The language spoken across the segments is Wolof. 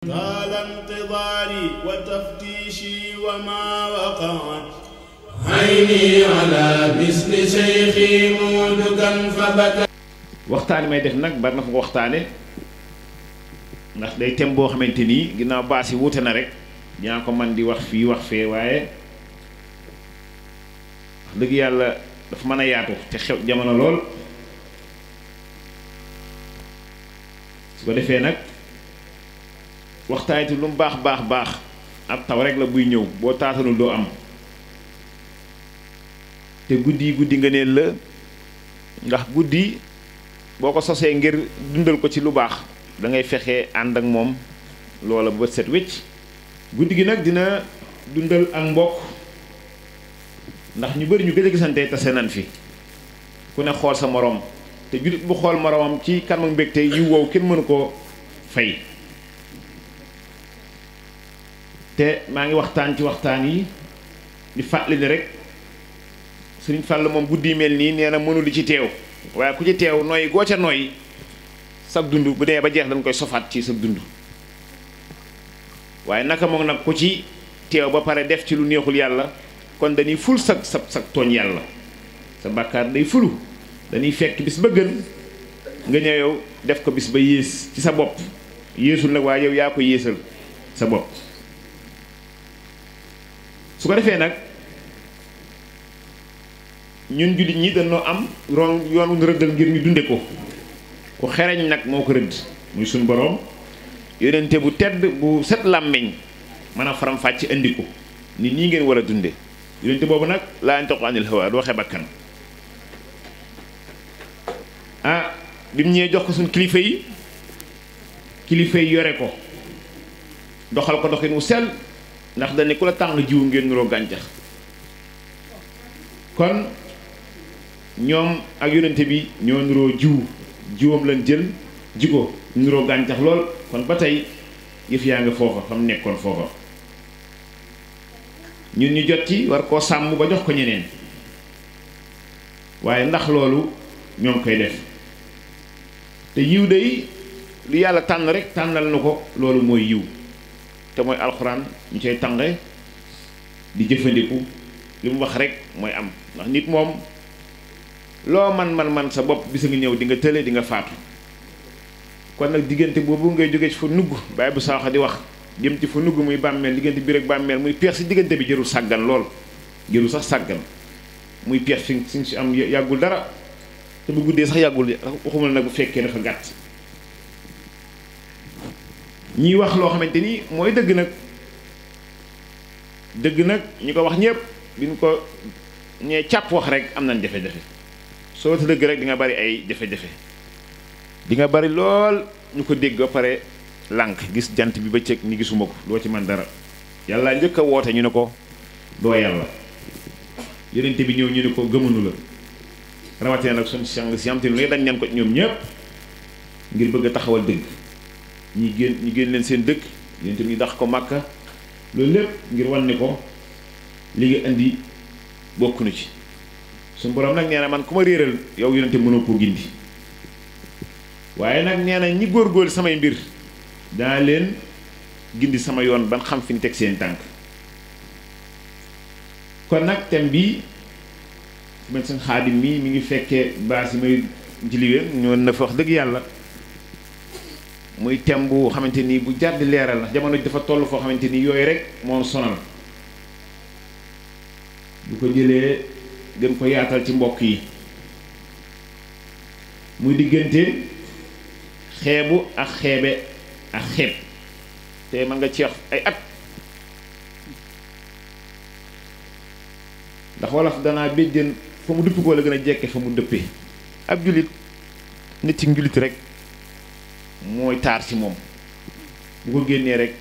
طال انتظاري وتفتيشي وما وقعت عيني على مثل شيخي مودكا فبكى. waxtaani may def nag bari na fa ko waxtaane ndax day tem boo xamante nii ginnaaw baas yi wuute na rek dinaa ko man di wax fii wax fee waaye wax dëgg yàlla dafa mën a yaatu te xew jamono lool su ko defee nag waxtaanit lu mu baax baax baax ab taw rek la buy ñëw boo taatanul doo am te guddi guddi nga neen la ndax guddi boo ko sosee ngir dundal ko ci lu baax da ngay fexe ànd ak moom loola ba set wécc guddi gi nag dina dundal ak mbokk ndax ñu bari ñu gëj a gisante tase nan fi ku ne xool sa moroom te jullit bu xool moroomam ci kanam mbégte yu wow kenn mënu koo fay te maa ngi waxtaan ci waxtaan yi di fàttali ni rek Sëriñ Fall moom guddi mel nii nee na mënu li ci teew waaye ku ci teew nooy goo ca nooy sag dund bu dee ba jeex dañ koy sofaat ci sag dund waaye naka moom nag ku ci teew ba pare def ci lu neexul yàlla kon dañuy ful sag tooñ yàlla sa bàkkaar day fulu dañuy fekk bis ba gën nga ñëw yow def ko bis ba yées ci sa bopp yéesul nag waaye yow yaa ko yéesal sa bopp su ko defee nag ñun jullit ñi dañoo am yoon wu rëddal ngir ñu dunde ko ku xereñ nag moo ko rëdd muy suñ boroom yonente bu tedd bu set làmmiñ mën a faram-fàcc indi ko nit ñi ngeen war a dunde yonente boobu nag laa yantiqu anil hawaa du waxe bakkan bi mu ñëwee jox ko suñ kilifa yi yore ko doxal ko doxin wu sell ndax dañ ne ku la tàng jiwu ngeen nuroo gàncax kon ñoom ak yonente bi ñoo nuroo jiwam lañ jël jiko nuroo gàncax lool kon ba tey yëf yaa nga foofa fa mu nekkoon foofa ñun ñu jot ci war koo sàmm ba jox ko ñeneen waaye ndax loolu ñoo ngi koy def te yiw day lu yàlla tànn rek tànnal na ko loolu mooy yiw te mooy alxuraan ñu cay tànge di jëfandiku li mu wax rek mooy am ndax nit moom loo man sa bopp bisa nga ñëw di nga tële di nga faatu kon nag diggante boobu ngay jóge ci fa nugg bàyyi bu saaxa di wax jëm ci fa nugg muy bàmmeel diggante biir ak bàmmeel muy peex si diggante bi jërul sàggan lool jërul sax sàggan muy peex fi si am yàggul dara te bu guddee sax yàggul waxuma nag bu fekkee dafa gàtt ñiy wax loo xamante ni mooy dëgg nag ñu ko wax ñëpp bi ñu ko ñee càpp wax rek am nañ jafe-jafe soo ta dëgg rek di nga bari ay jafe-jafe di nga bari lool ñu ko dégg ba pare lànk gis jant bi bëccëg ni gisuma ko doo ci man dara yàlla njëkk a woote ñu ne ko doo yàlla yonente bi ñëw ñu ne ko gëmunu la rawatina nag suñ sang si am te lu dañ neen ko ñoom ñëpp ngir bëgg a taxawal dëgg ñi génn leen seen dëkk yonente bi ñu dax ko Màkka loolu lépp ngir wan ni ko li nga indi bokk na ci suñu borom nag nee na man ku ma réeral yow yonente mënoo koo gindi waaye nag nee na ñi góorgóorlu samay mbir daa leen gindi sama yoon ban xam fi ñu teg seen tànk kon nag thème bi man seen xaadim mi ngi fekkee baas yi may jiliwee ñoo na fa wax dëgg yàlla muy thème bu xamante ni bu jar di leeral la jamono dafa toll foo xamante ni yooyu rek moom sonal bu ko jëlee gën ko yaatal ci mbokk yi muy diggante xeebu ak xeebe ak xeeb te mën nga ci wax ay at ndax wolof danaa béjjën fa mu dëpp koo la gën a jekke fa mu dëppee ab jullit nit ci njullit rek mooy taar ci moom bu ko génnee rek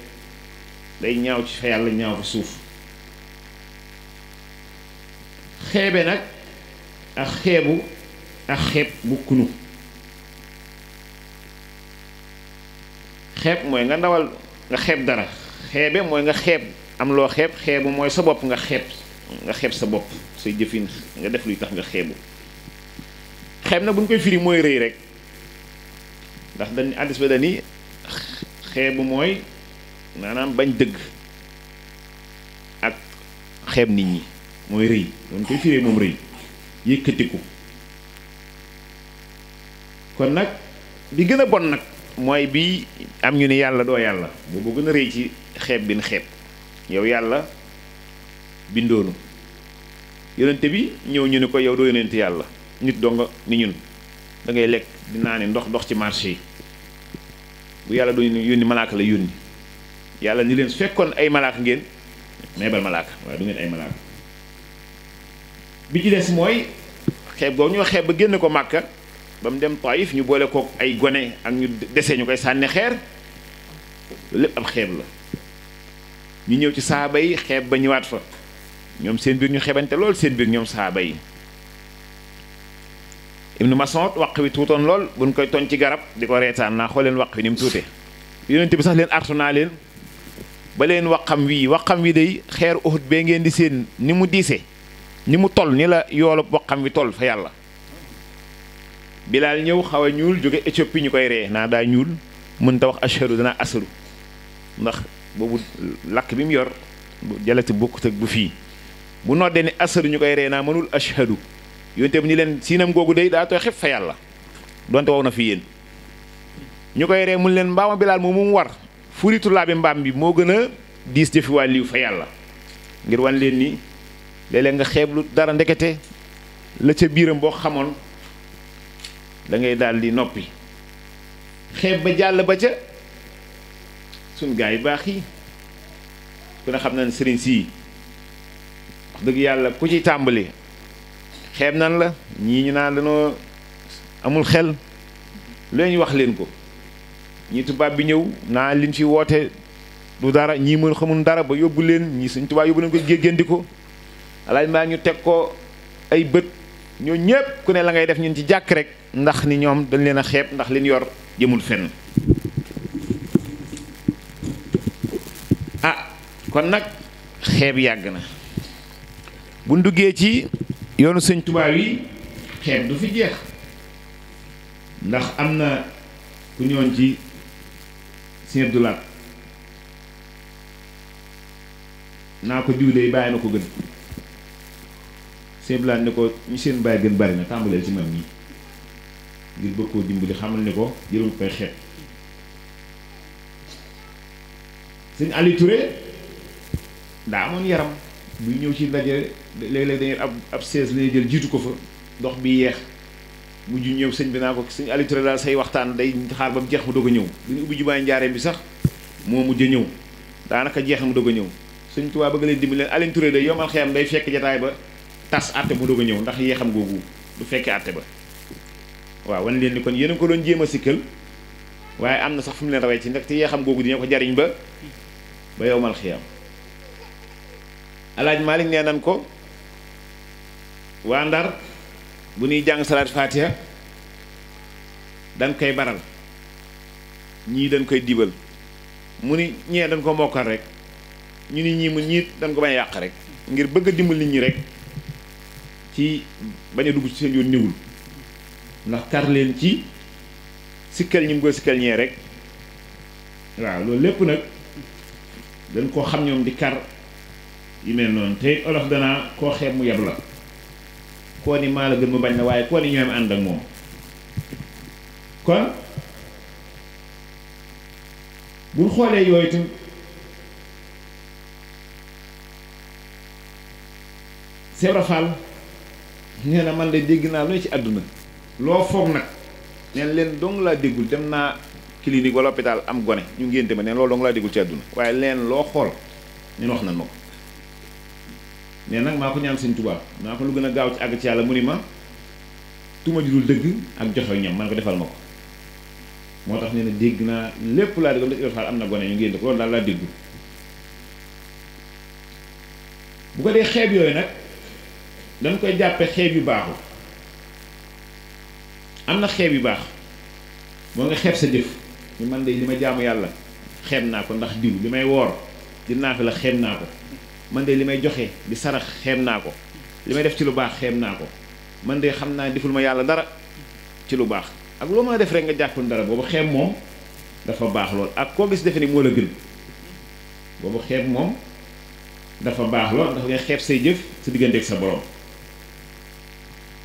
day ñaaw ci fa yàlla ñaaw fa suuf xeebe nag ak xeebu ak xeeb bukkunu xeeb mooy nga ndawal nga xeeb dara xeebe mooy nga xeeb am loo xeeb xeebu mooy sa bopp nga xeeb sa bopp say jëfin nga def luy tax nga xeebu xeeb nag bu ñu koy firi mooy rëy rek ndax dañ addis ba dani xeebu mooy maanaam bañ dëgg ak xeeb nit ñi mooy rëy doon koy firee moom rëy yëkkatiku. kon nag bi gën a bon nag mooy bi am ñu ni yàlla doo yàlla boobu gën a rëy ci xeeb bin xeeb yow yàlla bindoonu yonente bi ñëw ñu ni ko yow doo yonente yàlla nit doo nga ni ñun da ngay lekk di naani ndox dox ci marché yi bu yàlla doo yónni malaaka la yónni yàlla ni leen su fekkoon ay malaaka ngeen meebal malaaka waaye du ngeen ay malaaka. bi ci des mooy xeeb googu ñoo xeeb ba génn ko Màkka ba mu dem Taïf ñu boole kook ay gone ak ñu dese ñu koy sànni xeer lépp ab xeeb la. ñu ñëw ci saaba yi xeeb ba ñëwaat fa ñoom seen biir ñu xeebante lool seen biir ñoom saaba yi. Ibnu Mas'ud waq wi tuutoon lool buñ koy toñ ci garab di ko reetaan naa xool leen waq wi ni mu tuute yonent bi sax leen artu naa leen ba leen waqam wi day xeer Uhud bee ngeen di seen ni mu diise ni mu toll ni la yoolub waqam wi toll fa yàlla. Bilaal ñëw xaw a ñuul jóge Éthiopie ñu koy ree naa daa ñuul mën ta wax ashhadu dana asaru ndax boobu lakk bi mu yor bu jalati bokkut ak bu fii bu noddee ni asaru ñu koy ree naa mënul ashhadu yonte bi ni leen siinam googu day daa tooy xef fa yàlla donte wow na fi yéen ñu koy ree mun leen mbaama Bilaal moom mu war furitu laa bi mbaam bi moo gën a diis jëfi waa liw fa yàlla ngir wan leen ni léeg-léeg nga xeeblu dara ndekete la ca biiram boo xamoon da ngay daal di noppi xeeb ba jàll ba ca suñ gaa yi baax yi ku ne xam na ne sëriñ sii wax dëgg yàlla ku ci tàmbali xeeb nan la ñii ñu naan dañoo amul xel leen wax leen ko ñii tubaab bi ñëw naa liñ fi woote du dara ñii mën xamul dara ba yóbbu leen ñii suñ tubaab yóbbu leen ko géggandi ko alaaj maa ñu teg ko ay bët ñoo ñépp ku ne la ngay def ñun ci jàkk rek ndax ni ñoom dañ leen a xeeb ndax leen yor jëmul fenn. ah kon nag xeeb yàgg na bu duggee ci yoonu sëñ Tuubaa yi xeeb du fi jeex ndax am na ku ñëwoon ci sëñ Abdou Lahad naa ko diw de bàyyi na ko gën sëñ Abdou Lahad ne ko ñu seen bàyyi gën bari na tàmbaleel ci man nii ngir bëgg koo dimbali xamal ne ko jëlul koy xeeb. sëñ Aliou Touré daa amoon yaram buy ñëw ci ndaje léeg-léeg dañuy ab chaise lay jël jiitu ko fa dox bi yeex mujj ñëw sëñ bi naa ko sëñ Aliou Touré daal say waxtaan day xaar ba mu jeex mu doog a ñëw bu ñu ubbi jumaay njaareem bi sax moo mujj a ñëw daanaka jeex mu doog a ñëw sëñ Tuubaa bëgg leen dimbali leen Aliou Touré day yomal xeyam day fekk jataay ba tas àtte mu doog a ñëw ndax yeexam googu du fekkee àtte ba waaw wan leen ni kon yéen a ko doon jéem a sikkal waaye am na sax fu mu leen rawee ci ndax te yeexam googu dina ko jariñ ba yomal xiyam. Alaaj Maalik nee nan ko waa Ndar bu ñuy jàng salaat Faatiha dañ koy baral ñii dañ koy dibal mu ni ñee dañ ko mokkal rek ñu ni ñii mu ñiit dañ ko bañ a yàq rek ngir bëgg a dimbal nit ñi rek ci bañ a dugg ci seen yoon niwul ndax kar leen ci sikkal ñi mu koy sikkal ñee rek waaw loolu lépp nag dañ koo xam ñoom di kar yu mel noonu te olof danaa koo xeeb mu yeb la koo ni maa la gën mu bañ na waaye koo ni ñooy ànd ak moom kon buñ xoolee yooyu itam Sebra Fall nee na man de dégg naa lu ne ci àdduna loo foog nag neen leen dong laa déggul dem naa clinique wala hôpital am gone ñu ngénte ma neen loolu dong laa déggul ci àdduna waaye leen loo xool ñun wax nañ ma ko nee nag maa ko ñaan Sëñ Tuubaa naa ko lu gën a gaaw ci àgg ci yàlla mu ni ma tuma ju dul dëgg ak joxe ñam man ko defal ma ko moo tax nee na dégg naa lépp laa dégg da Fall am na gone ñu ngénte ko loolu daal laa déggu bu ko dee xeeb yooyu nag dañ koy jàppe xeeb yu baaxul am na xeeb yu baax moo nga xeeb sa jëf ñu man de li ma jaamu yàlla xeeb naa ko ndax diw li may woor dinaa fi la xeeb naa ko man de li may joxe di sarax xeeb naa ko li may def ci lu baax xeeb naa ko man de xam naa deful ma yàlla dara ci lu baax ak loo mën a def rek nga jàppul dara boobu xeeb moom dafa baax lool ak koo gis defe ni moo la gën boobu xeeb moom dafa baax lool ndax ngay xeeb say jëf sa diggante ak sa borom.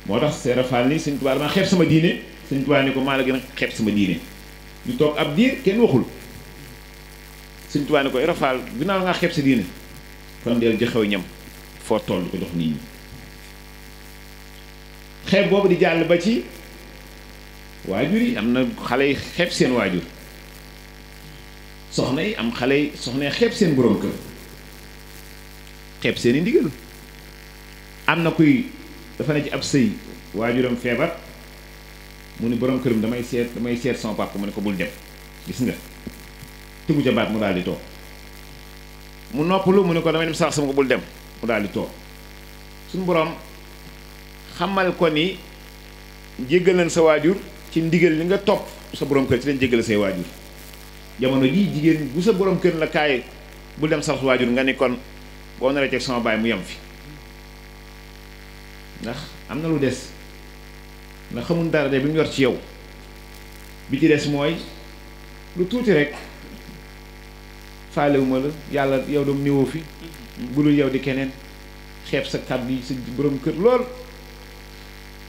moo tax Seera Faal ni Sëñ Tuubaa dama xeeb sama diine Sëñ Tuubaa ni ko maa la gën a xeeb sama diine ñu toog ab diir kenn waxul Sëñ Tuubaa ni ko Seera Faal ginnaaw nga xeeb sa diine kon del joxew ñam foo toll ko jox nit ñi. xeeb boobu di jàll ba ci waajur yi am na xale yi xeeb seen waajur, soxna yi am xale yi soxna yi xeeb seen borom kër, xeeb seen i ndigal. am na kuy dafa ne ci ab sëy waajuram feebar mu ni borom këram damay seet sama papa mu ne ko bul dem, gis nga tegu ca baat mu daal di toog. mu noppalu mu ne ko damay dem sax sama ko bul dem mu daal di toog. suñu borom xamal ko ni jéggal nañ sa waajur ci ndigal li nga topp sa borom kër ci lañ jéggal say waajur. jamono jii jigéen bu sa borom kër la kaay bul dem sax waajur nga ni kon boo naree teg sama baay mu yem fi, ndax am na lu des, ndax xamul dara de bi mu yor ci yow. bi ci des mooy lu tuuti rek faalewuma la yàlla yow doom néewoo fi bulul yow di keneen, xeeb sa kàddu yi sa borom kër lool.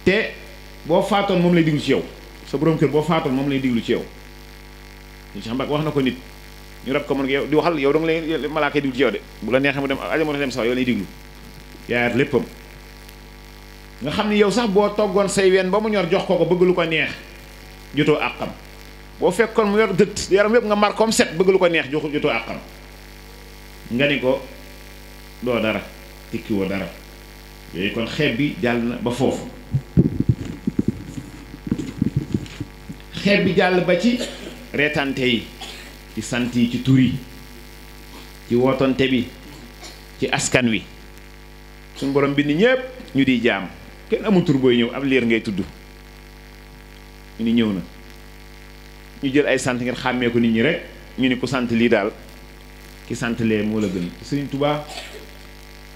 te boo faatoon moom lay diglu ci yow, sa borom kër boo faatoon moom lay diglu ci yow. ñu Cheikh Mbacke wax na ko nit ñu rab ko mën nga yow di waxal yow dong lay malaaka diglu ci yow de, bu la neexee mu dem aja moo dem sax yow lay diglu yaayaat léppam. nga xam ni yow sax boo toggoon say ween ba mu ñor jox ko bëgg lu ko neex jotoo àqam, boo fekkoon mu yor dëtt yaram yépp nga mar comme set bëgg lu ko neex jotoo àqam, nga ni ko doo dara tikkiwoo dara. yooyu kon xeeb bi jàll na ba foofu. xeeb bi jàll ba ci reetante yi, ci sant yi, ci tur yi, ci wootonte bi, ci askan wi. suñu borom bind ñépp ñu di jaam, kenn amul tur booy ñëw ab liir ngay tudd ñu ni ñëw na, ñu jël ay sant ngeen xàmmee ko nit ñi rek ñu ni ku sant lii daal ki sant lee moo la gën. Sëriñ Tuubaa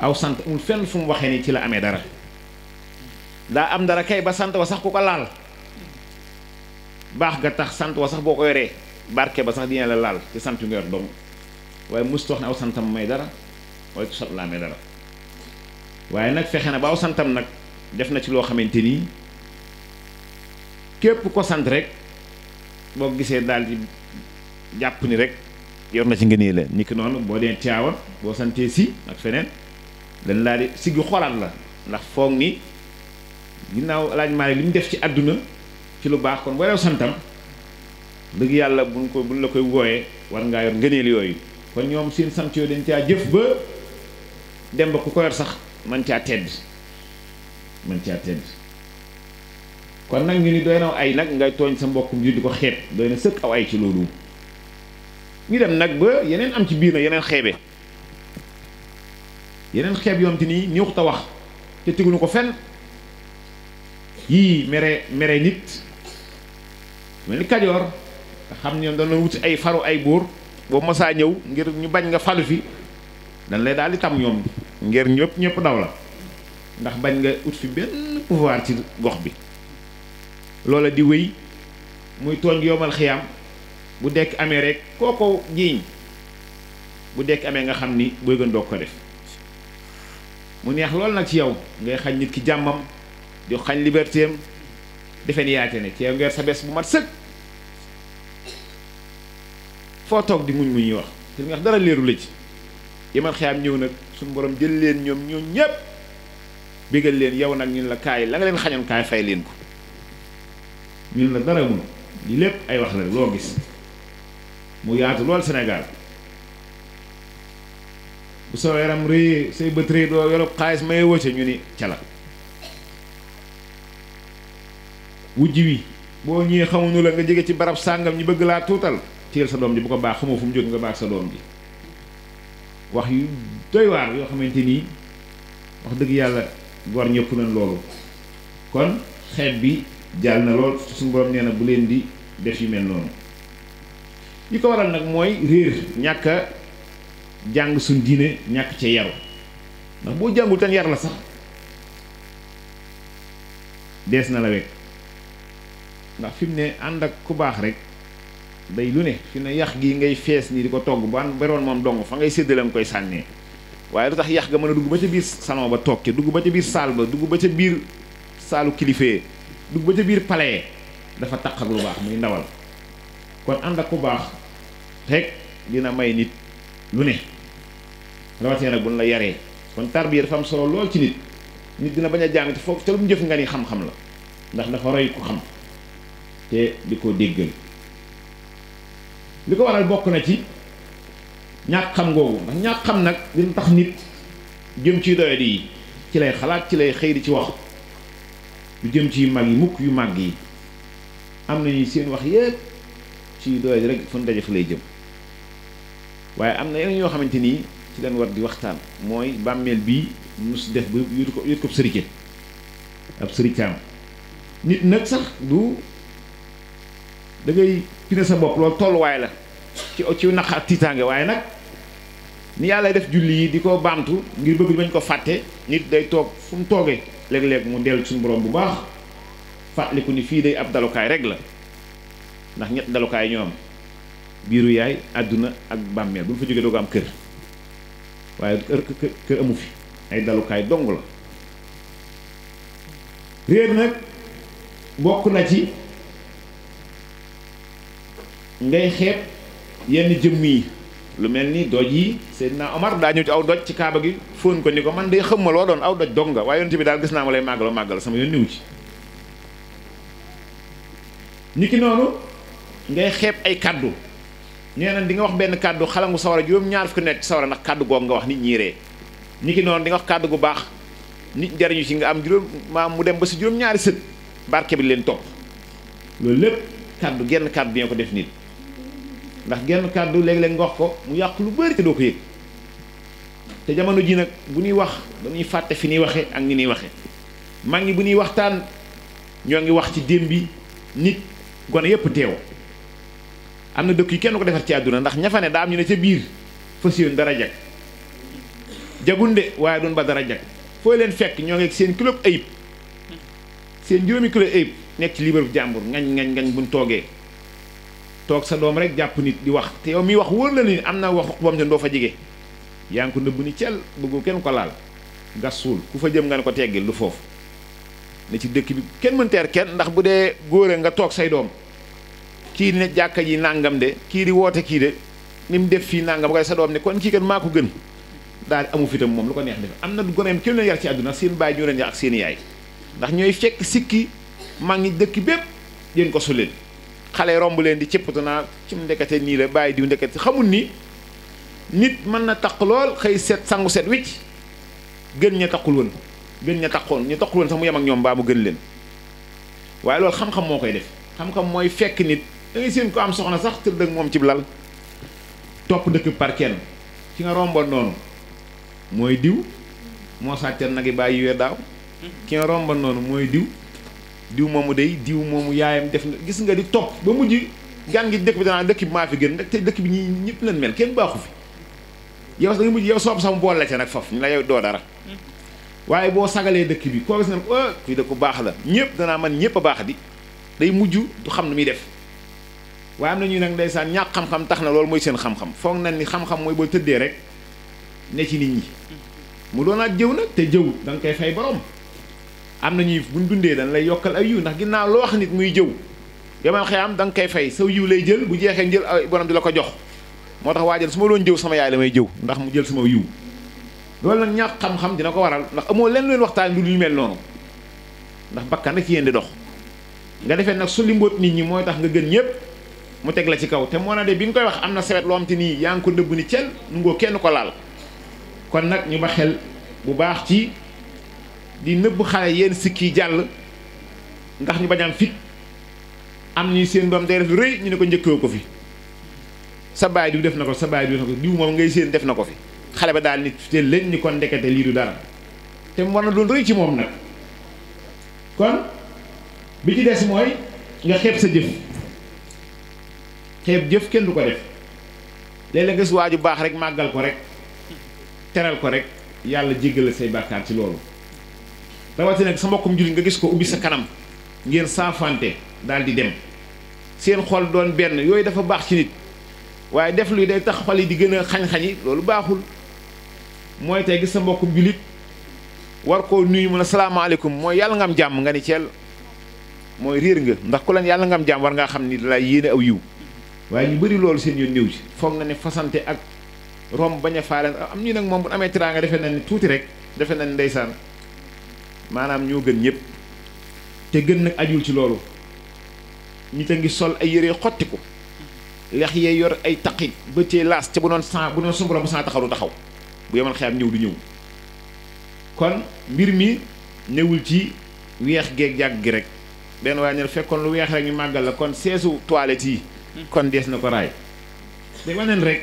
aw sant amul fenn fu mu waxee ni ci la amee dara, daa am dara kay ba sant wa sax ku ko laal baax ga tax sant wa sax boo ko yoree barke ba sax dina la laal ci sant yu nga yor dong, waaye mosut wax ne aw santam may dara waaye ku sant la amee dara. waaye nag fexe na ba aw santam nag def na ci loo xamante ni képp ko sant rek boo gisee daal di jàpp ni rek yor na ci ngëneel la. ni ki noonu boo dee Tiwaawan boo santee si ak feneen dañ laa di siggi xoolaat la, ndax foog ni ginnaaw Alaaji Maalik li mu def ci àdduna ci lu baax kon boo rew santam dëgg yàlla buñ la koy wooyee war ngaa yor ngëneel yooyu. kon ñoom seen sant yooyu dañ caa jëf ba dem ba ku ko yor sax man caa tedd. kon nag ñu ni doy na ay nag ngay tooñ sa mbokkum ji di ko xeeb, doy na sëkk aw ay ci loolu. ñu dem nag ba yeneen am ci biir na yeneen xeebe, yeneen xeeb yoom te nii ñëw ta wax te teguñu ko fenn. yii mere nit mel ni Kajoor nga xam ñoom dañ la wuti ay faru ay buur, boo masaa ñëw ngir ñu bañ nga falu fi dañ lay daal di tam ñoom ngir ñëpp daw la, ndax bañ nga ut fi benn pouvoir ci gox bi. loola di wéy muy tooñ yomal xiyaam bu dekk amee rek kooko jiiñ, bu dekk amee nga xam ni booy gën doog ko def. mu neex loolu nag ci yow ngay xañ nit ki jàmmam di xañ liberté am defe ni yaate ne ci yow ngeer sa bés bu mat sëkk foo toog di muñ ñuy wax te nga wax dara leeru la ci. yemal xiyaam ñëw nag suñu borom jël leen ñoom ñépp bégal leen yow nag ñun la kaay la nga leen xañoon kaay fay leen ko. ñun la dara mun li lépp ay wax la loo gis mu yaatu lool Sénégal. bu soo yaram rëy say bët rëy doo yorob xaalis may wëcce ñu ni cala. wujj wi boo ñëwee xamuñu la nga jege ci barab sàngam ñu bëgg laa tuutal téel sa doom ji bu ko baax xamoo fu mu jóg nga baax sa doom ji. wax yu doy waar yoo xamante nii wax dëgg yàlla gor ñëpp nañ loolu. kon xeet bi jàll na lool suñu borom nee na bu leen di def yu mel noonu. li ko waral nag mooy réer ñàkk a jàng suñ diine ñàkk ca yaru, ndax boo jàngul tan yar la sax dees na la wekk. ndax fi mu ne ànd ak ku baax rek day lu ne fi ne yax gi ngay fees nii di ko togg ba beroon moom dong fa ngay séddale nga koy sànnee waaye lu tax yax ga mën a dugg ba ca biir salon ba toog ca dugg ba ca biir saal ba dugg ba ca biir saalu kilifee dugg ba ca biir palais dafa taq ak lu baax muy ndawal kon ànd ak ku baax rek dina may nit lu ne rawatina nag buñ la yaree kon tarbiya dafa am solo lool ci nit dina bañ a jàng te foog te lu mu jëf nga ni xam-xam la ndax dafa roy ko xam te di ko déggal li ko waral bokk na ci ñàkk xam googu ndax ñàkk xam nag dina tax nit jëm ci doyadi yi ci lay xalaat ci lay xëy di ci wax du jëm ci mag yi mukk yu màgg yi am nañu seen wax yépp ci doyadi rek fu ñu daje fa lay jëm waaye am na yeneen yoo xamante nii ci leen war di waxtaan mooy bàmmeel bii mus def ba yut ko sërike ab sërikaam nit nag sax du da ngay pine sa bopp loolu tolluwaay la ci naq ak tiitaange waaye nag ni yàlla def julli yi di ko baamtu ngir bëgg bañ ko fàtte nit day toog fu mu toogee léeg-léeg mu dellu suñu borom bu baax fàttaliku ni fii day ab dalukaay rek la ndax ñett dalukaay ñoo am biiru yaay àdduna ak bàmmeel bu ñu fa jógee doo ko am kër waaye kër amu fi ay dalukaay dong la réer nag bokk na ci ngay xeeb yenn jëmm yi lu mel ni doj yi Seydina Omar daa ñëw ci aw doj ci kaaba gi fóon ko ni ko man de xam ma loo doon aw doj dong nga waaye yonent bi daal gis naa ma lay màggal sama yoon niwu ci ni ki noonu ngay xeeb ay kàddu nee na di nga wax benn kàddu xalangu sawara juróom-ñaar fukki nekk sawara ndax kàddu googu nga wax nit ñi ree ni ki noonu di nga wax kàddu gu baax nit jariñu ci nga am mu dem ba si juróom-ñaari sët barke bi leen topp loolu lépp kàddu genn kàddu dina ko def nit ndax genn kàddu léeg-léeg nga wax ko mu yàq lu bari te doo ko yëg te jamono ji nag bu ñuy wax dañuy fàtte fi ñuy waxe ak ni ñuy waxe mag ñi bu ñuy waxtaan ñoo ngi wax ci démb bi nit gone yépp teew am na dëkk yi kenn ko defar ci àdduna ndax ña fa ne daa am ñu ne ca biir fas yéene dara jag jagunde waaye doon ba dara jag foo leen fekk ñoo ngi seen kilo ayib seen juróomi kilo ayib nekk ci liibaru jàmbur ngañ buñ toogee toog sa doom rek jàpp nit di wax te yow miy wax wóor la ni am na wax bam te doo fa jege yaa ngi ko nëbb ni cel bëggoo kenn ko laal gas suul ku fa jëm nga ne ko teggil lu foofu ne ci dëkk bi kenn mën teer kenn ndax bu dee góore nga toog say doom kii ne jàkka ji nàngam de kii di woote kii de ni mu def fii nàngam koy sa doom ne kon kii kat maa ko gën daal amu fitam moom lu ko neex def am na goneem kenn leen yar ci àdduna seen baay ñoo leen yar ak seen yaay ndax ñooy fekk sikki mag ñi dëkk bépp yéen ko suleen xale romb leen di cëppatu naa ci ndekete nii la bàyyi diw ndekete xamul ni nit mën na taq lool xëy set sangu set wicc gën ña taqul woon gën ña taqoon ñu taqul woon sax mu yem ak ñoom baa mu gën leen waaye loolu xam-xam moo koy def xam-xam mooy fekk nit da ngay seen ko am soxna sax tëdd ak moom ci lal topp dëkk par kenn ci nga romboon noonu mooy diw moo sàccal nag yi bàyyi weer daaw ki nga romboon noonu mooy diw moomu day diw moomu yaayam def na gis nga di topp ba mujj gan gi dëkk bi danaa dëkk bi maa fi gën te dëkk bi ñi ñëpp leen mel kenn baaxu fi yow da nga mujj yow soob sama boole ca nag faf ñu la yow doo dara waaye boo sagalee dëkk bi koo gis na ko fii dëkk bu baax la ñëpp danaa man ñëpp a baax di day mujj du xam nu muy def waaye am na ñuy nag ndeysaan ñàkk xam-xam tax na loolu mooy seen xam-xam foog nañ ni xam-xam mooy boo tëddee rek ne ci nit ñi mu doonaat jëw nag te jëw da nga koy fay borom am na ñuy buñ dundee dañ lay yokkal ay yiw ndax ginnaaw loo wax nit muy jëw yomal xëyam da nga koy fay saw yiw lay jël bu jeexee jël ay borom di la ko jox moo tax waajal su ma doon jëw sama yaay la may jëw ndax mu jël sama yiw loolu nag ñàkk xam-xam dina ko waral ndax amoo leen leen waxtaan lu dul mel noonu ndax bakkan rek yéen di dox nga defee nag su limboot nit ñi mooy tax nga gën ñëpp mu teg la ci kaw te moo na de bi nga koy wax am na sewet loo am te nii yaa ngi ko nëbb ni cel nu ngoo kenn ko laal kon nag ñu ba xel bu baax ci di nëbb xale yenn sikki jàll ndax ñu bañ am fit am ñuy seen doom day def lu rëy ñu ne ko njëkkoo ko fi sa baay diw def na ko sa baay diw def na ko diw moom ngay seen def na ko fi xale ba daal nit te leen ñi kon ndekete lii du dara te mu war na doon rëy ci moom nag kon bi ci des mooy nga xeeb sa jëf xeeb jëf kenn du ko def léeg-léeg nga gis waa ju baax rek màggal ko rek teral ko rek yàlla jéggal say bàkkaar ci loolu rawatina nag sa mbokkum jullit nga gis ko ubbi sa kanam ngeen saafante daal di dem seen xol doon benn yooyu dafa baax ci nit waaye def luy day tax xol yi di gën a xañ-xañi loolu baaxul. mooy tey gis sa mbokku jullit war koo nuyu mu ne salaamaaleykum mooy yàlla nga am jàmm nga ni ceel mooy réer nga ndax ku leen yàlla nga am jàmm war ngaa xam ni dalay yéene aw yiw waaye ñu bëri loolu seen yoon néew ci foog na ne fasante ak romb bañ a faale am ñu nag moom bu amee teraanga defe na ni tuuti rek defe na ni ndeysaan maanaam ñoo gën ñëpp te gën nag ajul ci loolu nit a ngi sol ay yére xotti ko lex yee yor ay taqi ba cee laas ca bu doon suñu borom bu saa taxaw du taxaw bu yemal xeyam ñëw du ñëw kon mbir mi newul ci weex geeg jàgg gi rek benn waaye ne fekkoon lu weex rek ñu màggal la kon seesu toilette yi kon dees na ko raay da waneen rek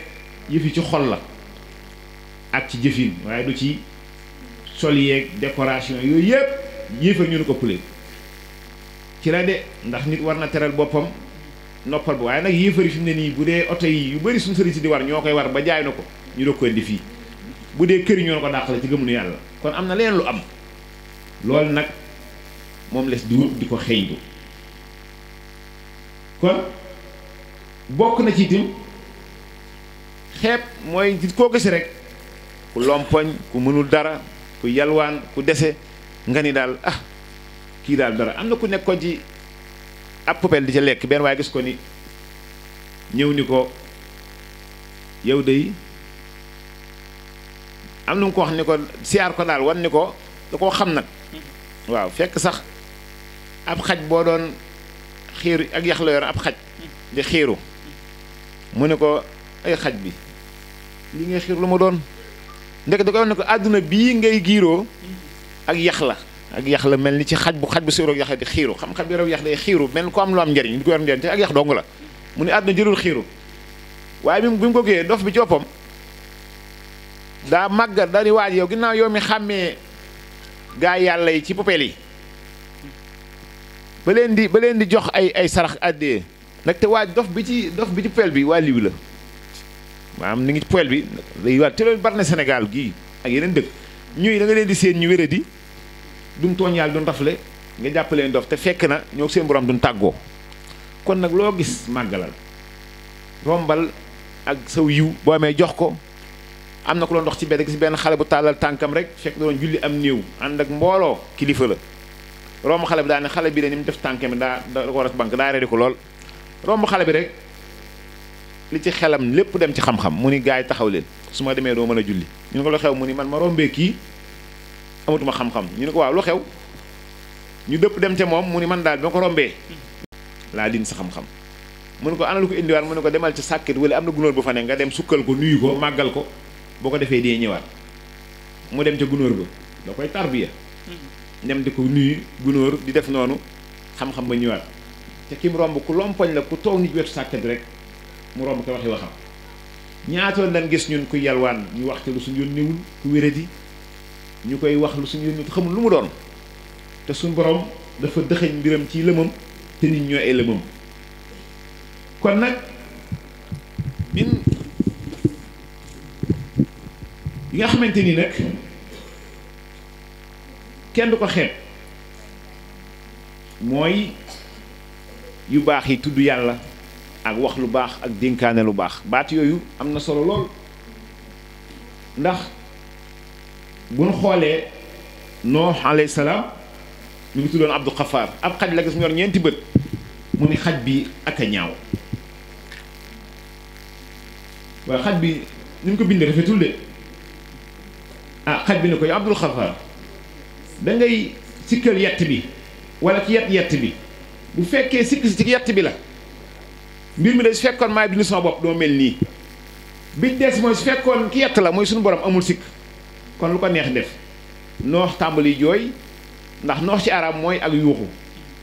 yëf yi ci xol la ak ci jëfin waaye du ci sol yeeg décoration yooyu yëpp yéefar ñu nu ko pule ci la de ndax nit war na teral boppam noppal ba waaye nag yéefar yi fi mu ne nii bu dee oto yi yu bëri suñu sëriñ si di war ñoo koy war ba jaay na ko ñu doog ko indi fii bu dee kër yi ñoo ko dàqale ci gëmunu yàlla kon am na leen lu am loolu nag moom les di wut di ko xëydu kon bokk na ci itam xeeb mooy koo gis rek ku lompoñ ku mënul dara ku yalwaan ku dese nga ni daal ah kii daal dara am na ku nekkoon ci ab poubelle di ca lekk benn waaye gis ko ni ñëw ni ko yow de am na mu ko wax ni ko siyaar ko daal wan ni ko da koo xam nag waaw fekk sax ab xaj boo doon xiiru ak yax la yor ab xaj di xiiru mu ne ko ay xaj bi li ngay xiir lu ma doon ndek da koy wax ne ko àdduna bii ngay giiroo ak yax la mel ni ci xaj bu séeroog yax di xiiru xam xaj bi rew yax day xiiru mel ko am lu am njariñ di ko yor njariñ te ak yax dong la mu ne àdduna jërul xiiru waaye bi mu ko géeyee dof bi ci boppam daa màggat daa di waaj yow ginnaaw yow mi xàmmee gaa yàlla yi ci popeel yi ba leen di jox ay sarax àddee nag te waaj dof bi ci popeel bi waa liw la maanaam ni ngi popeel bi day waaj te loolu bari na Sénégal gii ak yeneen dëkk ñuy da nga leen di seen ñu wéradi duñ tooñ yàlla duñ rafle nga jàppaleen dof te fekk na ñoo seen borom duñ tàggoo kon nag loo gis màggalal rombal ak saw yiw boo amee jox ko am na ko doon dox ci benn gis benn xale bu tàllal tànkam rek fekk doon julli am néew ànd ak mbooloo kilifa la romb xale bi daa ne xale bi de ni mu def tànkam daa ko war a banque daa reedi ko lool romb xale bi rek li ci xelam lépp dem ci xam-xam mu ni gars yi taxaw leen su ma demee doo mën a julli ñu ne ko lu xew mu ni man ma rombee kii amatuma xam-xam ñu ne ko waaw lu xew ñu dëpp dem ca moom mu ni man daal bi ma ko rombee laa din sa xam-xam mu ne ko ana lu ko indiwaat mu ne ko demal ci sàkket wala am na gunóor bu fa ne nga dem sukkal ko nuyu ko màggal ko boo ko defee dee ñëwaat mu dem ca gunóor ba da koy tarbiya dem di ko nuyu gunóor di def noonu xam-xam ba ñëwaat te ki mu romb ku lompoñ la ku toog nit wetu sàkket rek mu romb ko waxi waxam ñaatoon dañ gis ñun ku yalwaan ñu waxte lu suñu yoon niwul ku wéradi ñu koy wax lu suñu yoon niwul xamul lu mu doon te suñu borom dafa dëxëñ mbiram ci lëmam te nit ñoo ay lëmam kon nag bin yi nga xamante ni nag kenn du ko xeeb mooy yu baax yi tudd yàlla ak wax lu baax ak dénkaane lu baax baat yooyu am na solo lool ndax bu ñu xoolee Nooh alayhi salaam ñu ngi tuddoon Abdou Xafaar ab xaj la gis mu yor ñeenti bët mu ni xaj bi ak a ñaaw waaye xaj bi ni mu ko bindee rafetul de ah xaj bi ne ko yow Abdul Xafaar da ngay sikkal yett bi wala ci yett bi bu fekkee sikk si ci yett bi la mbir mi de su fekkoon maay bind sama bopp doo mel nii bi des mooy su fekkoon ki yett la mooy suñu borom amul sikk kon lu ko neex def noox tàmbali jooy ndax noox ci arab mooy ak yuuxu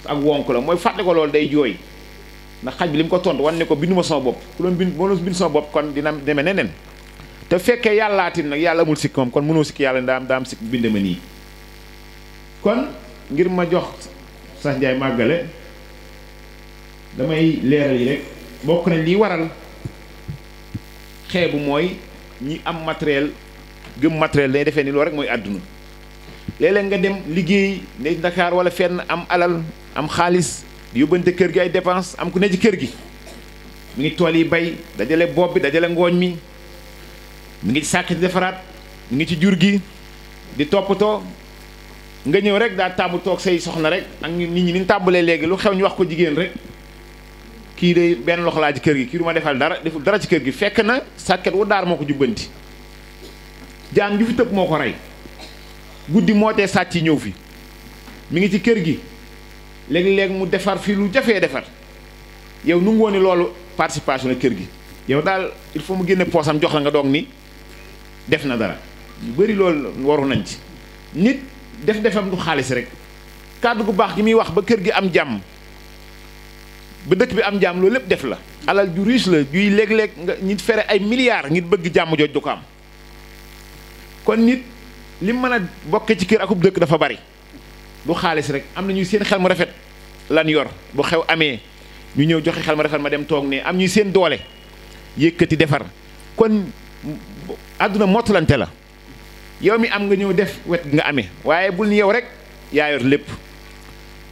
ak wonk la mooy fàtte ko loolu day jooy ndax xaj bi li mu ko tontu wan ne ko binduma sama bopp ku doon bind sama bopp kon dina demee neneen te fekkee yàllaatin nag yàlla amul sikk moom kon mënoo sikk yàlla daam sikk bind ma nii kon ngir ma jox sax njaay màggale damay leeral yi rek bokk nañ liy waral xeebu mooy ñi am matériel gëm matériel day defee ni loolu rek mooy àdduna léeg-léeg nga dem liggéey ne Dakar wala fenn am alal am xaalis di yóbbante kër gi ay dépense. am ku ne ci kër gi mi ngi tool yi bay dajale bopp bi dajale ngooñ mi ngi ci sàkk di defaraat mi ngi ci jur gi di toppatoo. nga ñëw rek daa tàmbu toog say soxna rek ak nit ñi ni tàmbalee léegi lu xew ñu wax ko jigéen rek kii de benn loxo laa ci kër gi kii du ma defal dara deful dara ci kër gi fekk na sàkket wu daar moo ko jubbanti jaan ju fi tëb moo ko rey guddi moo tee sàcc ñëw fi mi ngi ci kër gi léegi-léegi mu defar fii lu jafee defar yow nu ngoo ni loolu participation la kër gi yow daal il faut mu génne poosam jox la nga doog ni def na dara ñu bëri loolu waru nañ ci nit defam du xaalis rek kàddu gu baax gi muy wax ba kër gi am jàmm ba dëkk bi am jàmm loolu lépp def la alal ju riche la juy léeg-léeg nga nit fere ay milliards ngir bëgg jàmm jooj du ko am kon nit li mën a bokke ci kër akub dëkk dafa bari du xaalis rek am na ñuy seen xel mu rafet lan yor bu xew amee ñu ñëw joxe xel mu rafet ma dem toog ne am ñuy seen doole yëkkati defar kon àdduna mottulante la yow mi am nga ñëw def wet nga amee waaye bul ni yow rek yaa yor lépp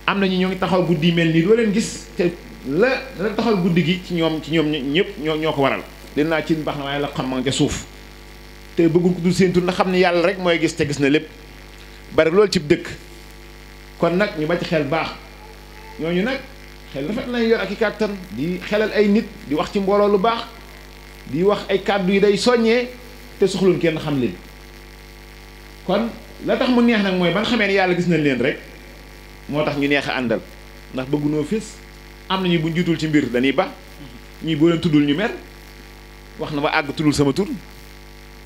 am nañu ñoo ngi taxaw guddi mel nii doo leen gis te la taxaw guddi gi ci ñoom ñëpp ñoo ko waral leen naa ci baax na waaye la xam nga ca suuf te bëggul ko dul seen tur ndax xam ne yàlla rek mooy gis te gis na lépp bari loolu ci dëkk kon nag ñu ba ci xel baax ñooñu nag xel rafet nañ yor ak i kàttan di xelal ay nit di wax ci mbooloo lu baax di wax ay kàddu yi day soññee te soxluñ kenn xam leen kon la tax mu neex nag mooy ba nga xamee ne yàlla gis nañ leen rek moo tax ñu neex a àndal ndax bëggunoo fés am nañu bu jiitul ci mbir dañuy ba ñii boo leen tuddul ñu mer wax na ma àgg tuddul sama tur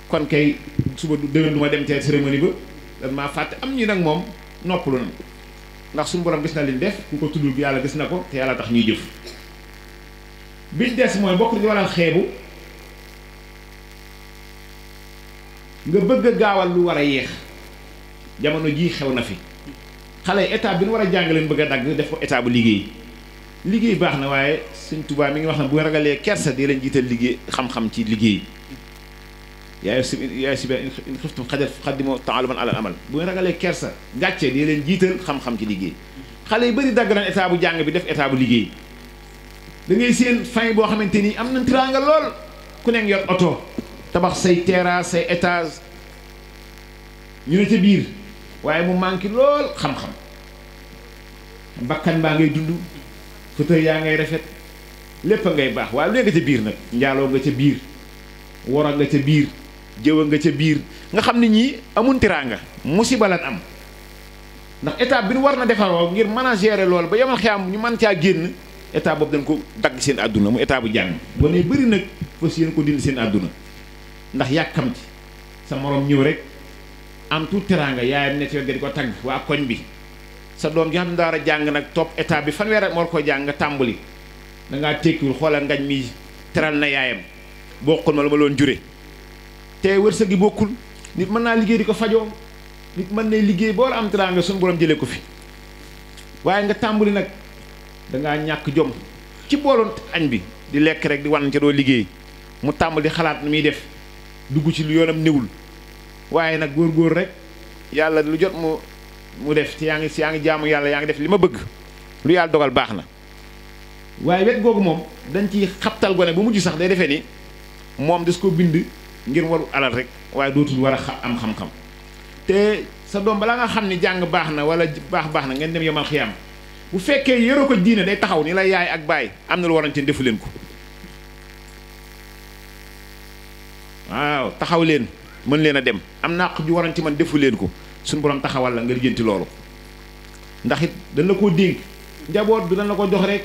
kon kay suba déwén du ma dem ci cérémonie ba dañ maa fàtte am ñi nag moom noppalu na ndax suñu borom gis na liñ def ku ko tuddul yàlla gis na ko te yàlla tax ñuy jëf biñ des mooy bokk di waral xeebu nga bëgg a gaawal lu war a yéex jamono jii xew na fi xale yi état bi nu war a jàng leen bëgg a dagg def ko état bu liggéey baax na waaye Sëñ Tuubaa mi ngi wax na bu ragalee kersa di leen jiital liggéey xam-xam ci liggéey yaay si ba in xiftum xaddimoo ta'alluman alal amal bu ragalee kersa gàcce di leen jiital xam-xam ci liggéey xale yu bëri dagg nañ état bu jàng bi def état bu liggéey da ngay seen fin boo xamante ni am nañ tiraanga lool ku nekk yor oto tabax say terrasse say étage ñu ne ca biir waaye mu manqué lool xam-xam bakkan baa ngay dund fauteuil yaa ngay rafet lépp a ngay baax waaye lu ne nga ca biir nag njaaloo nga ca biir wora nga ca biir jëwa nga ca biir nga xam ne ñii amun tiraanga musiba lan am ndax état bi nu war na defaroo ngir mën a gérer loolu ba yamal xiyam ñu mën caa génn état boobu dañ ko dagg seen àdduna mu état bu jàng wane bëri nag fas yéen ko dindi seen àdduna ndax yàkkamti sa morom ñëw rek am tout teraanga yaayam ne ci wet ga di ko tagg waa koñ bi sa doom ji xam ne daa war a jàng nag topp état bi fanweer ak moo ko jàng nga tàmbali dangaa tekkiwul xoolal ngañ mi teral na yaayam bokkul ma lu ma loon jure te wërsëg gi bokkul nit mën naa liggéey di ko fajoo nit mën na liggéey boo la am teraanga suñu borom jëlee ko fi waaye nga tàmbali nag dangaa ñàkk jom ci booloon añ bi di lekk rek di wan ca doo liggéey mu tàmbali xalaat nu muy def dugg ci lu yoonam néwul waaye nag góor rek yàlla lu jot mu def ci yaa ngi jaamu yàlla yaa ngi def li ma bëgg lu yàlla dogal baax na waaye wet googu moom dañ ci xabtal gone bu mujj sax day defee ni moom des ko bind ngir waru alal rek waaye dootul war a am xam-xam te sa doom balaa nga xam ni jàng baax na wala baax na ngeen dem yomal xiyaam bu fekkee yoroo ko diine day taxaw ni la yaay ak baay am na lu warante defu leen ko waaw taxaw leen mën leen a dem am naa ju waran ci man defu leen ko suñu borom taxawal la nga lijjanti loolu ndax it dañ la koo dénk njaboot bi dañ la ko jox rek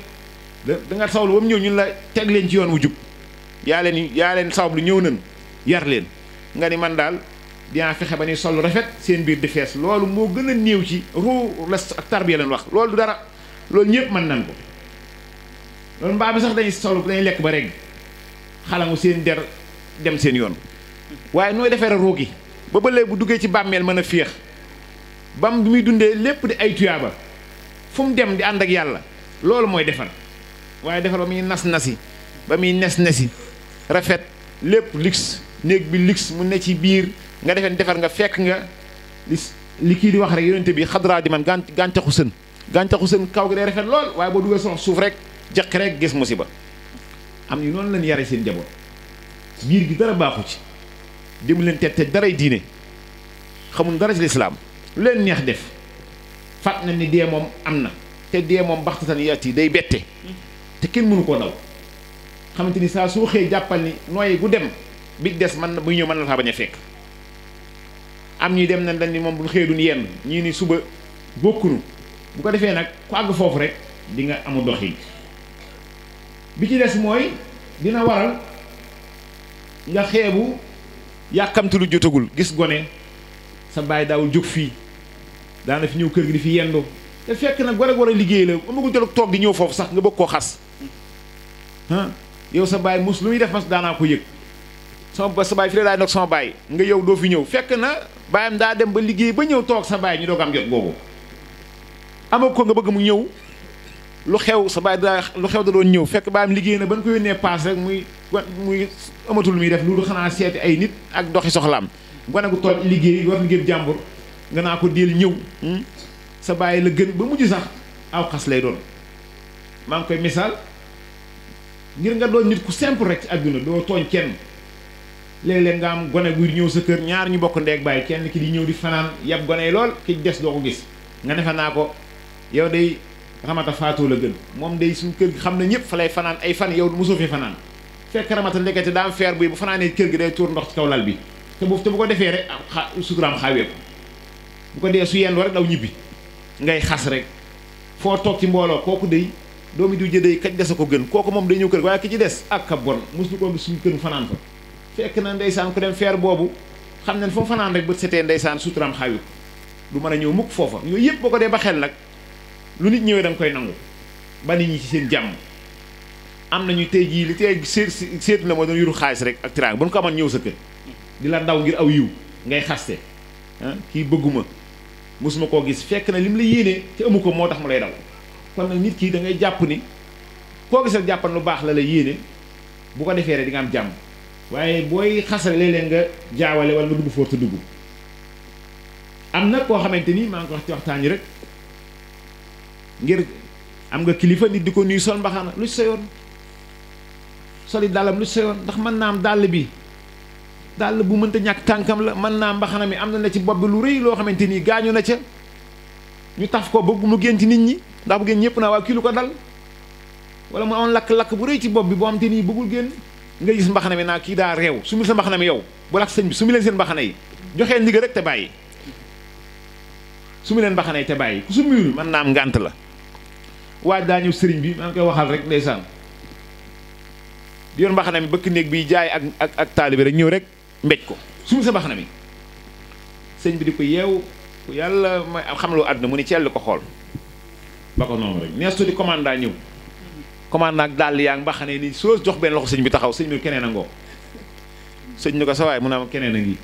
da nga sawlu ba mu ñëw ñun la teg leen ci yoon wu jub yaa leen sawlu ñëw nañ yar leen nga ni man daal dinaa fexe ba ni sol rafet seen biir di fees loolu moo gën a néew ci ruu les ak tarbiya leen wax loolu du dara loolu ñëpp mën nañ ko loolu mbaa mi sax dañuy lekk ba reg xalangu seen der dem seen yoon waaye nooy defee rek roogi ba léegi bu duggee ci bàmmeel mën a féex bam bi muy dundee lépp di ay tuyaaba fu mu dem di ànd ak yàlla loolu mooy defar waaye defar ba muy nas-nasi ba muy nes-nesi rafet lépp luxe néeg bi luxe mu ne ci biir nga defeen defar nga fekk nga li kii di wax rek yonente bi xadraa di man gàncaxu sën gàncaxu seen kaw gi day rafet lool waaye boo duggee sox suuf rek jëkk rek gis musiba am ni noonu lañ yare seen njaboot biir gi dara baaxu ci dem leen tette daray diine xamul dara ci lislaam lu leen neex def fàtt na ni dee moom am na te dee moom baxtatan yaati day bette te kenn mënu koo daw xamante ni saa soo xëyee jàppal ni nooyi gu dem bi des man na muy ñëw mën na faa bañ a fekk am ñuy dem nañ dañ ni moom bu ñu xëyee duñ yenn ñii ni suba bokkunu bu ko defee nag ku àgg foofu rek di nga amu dox yi bi ci des mooy dina waral nga xeebu yàkkamti lu jotagul gis gone sa baay daawul jóg fii daana fi ñëw kër gi di fi yendu te fekk nag war a liggéey la amagul jël toog di ñëw foofu sax nga bëgg koo xas yow sa baay mus lu muy def mas daanaa ko yëg sama sa baay fi la daay nag sama baay nga yow doo fi ñëw fekk na baayam daa dem ba liggéey ba ñëw toog sa baay ñu doog am jot googu ama ko nga bëgg mu ñëw lu xew sa baay da doon ñëw fekk baayam liggéey na ba ñu ko yónnee paas rek muy amatul muy def loolu xanaa seeti ay nit ak doxi soxlaam gone gu toll liggéey war liggéey jàmbur nga naa ko del ñëw sa baay la gën ba mujj sax aw xas lay doon maa ngi koy misaal ngir nga doon nit ku simple rek ci àdduna doo tooñ kenn léeg-léeg nga am gone guy ñëw sa kër ñaar ñu bokk ndeeg bàyyi kenn ki di ñëw di fanaan yab gone yi lool ki des doo ko gis nga defe naa ko yow day ramata faatoo la gën moom day suñu kër gi xam na ñëpp fa lay fanaan ay fan yow mosoo fi fanaan fekk ramata ndekete daa am feer buy bu fanaanee kër gi day tuur ndox ci kaw lal bi te bu ko defee rek suturaam xaaweeku bu ko dee su yendoo rek daw ñibbi ngay xas rek foo toog ci mbooloo kooku day doomi diw jëdey kaj des a ko gën kooku moom day ñëw kër waaye ki ci des ak ka bon mosuñu koo gis suñu kër fanaan fa fekk na ndeysaan ko dem feer boobu xam ne fa mu fanaan rek bët setee ndeysaan suturaam xaaweeku du mën a ñëw mukk foofa yooyu yëpp boo ko dee ba xel nag lu nit ñëwee da nga koy nangu ba nit ñi ci seen jàmm am nañu tey jii li tey seetu la moo doon yuru xaalis rek ak tiraanga bu ñu ko amoon ñëw sa kër di la daw ngir aw yiw ngay xaste kii bëgguma mosuma koo gis fekk na lim la yéene te amu ko moo tax mu lay daw kon nag nit kii da ngay jàpp ni koo gis rek jàppan lu baax la la yéene bu ko defee rek di nga am jàmm waaye booy xasale léeg-léeg nga jaawale wala nga dugg foofu te dugg am na koo xamante ni maa ngi ko wax ci waxtaan yi rek ngir am nga kilifa nit di ko nuyu sol mbaxana lu ci sa yoon soli dàllam lu ci sa yoon ndax mën naa am dàll bi dàll bu mënta ñàkk tànkam la mën naa mbaxana mi am na ci bopp bi lu rëy loo xamante ni gaañu na ca ñu taf ko bëgg mu génn ci nit ñi ndax bu génn ñëpp naa waa kii lu ko dal wala mu amoon lakk-lakk bu rëy ci bopp bi boo am te nii bëggul génn nga gis mbaxana mi naa kii daa réew su mil sa mbaxana mi yow bu lakk sëñ bi su mi leen seen mbaxana yi joxee ndigal rek te bàyyi su mi leen mbaxana yi te bàyyi ku su miwul mën naa am ngànt la waaj daa ñëw sëriñ bi maa ngi koy waxal rek ndeysaan di yor mbaxana mi bëkk néeg bi jaay ak taalibe rek ñëw rek mbéj ko su mi sa mbaxana mi sëñ bi di ko yeew yàlla may xam loo àdduna mu ni ceel ko xool ba ko noonu rek nees di commandant ñëw commandant ak dàll yaa ngi mbaxane ni soo jox benn loxo sëñ bi taxaw sëñ bi keneen a ngoo sëñ ni ko sa waay mu naa keneen a ngi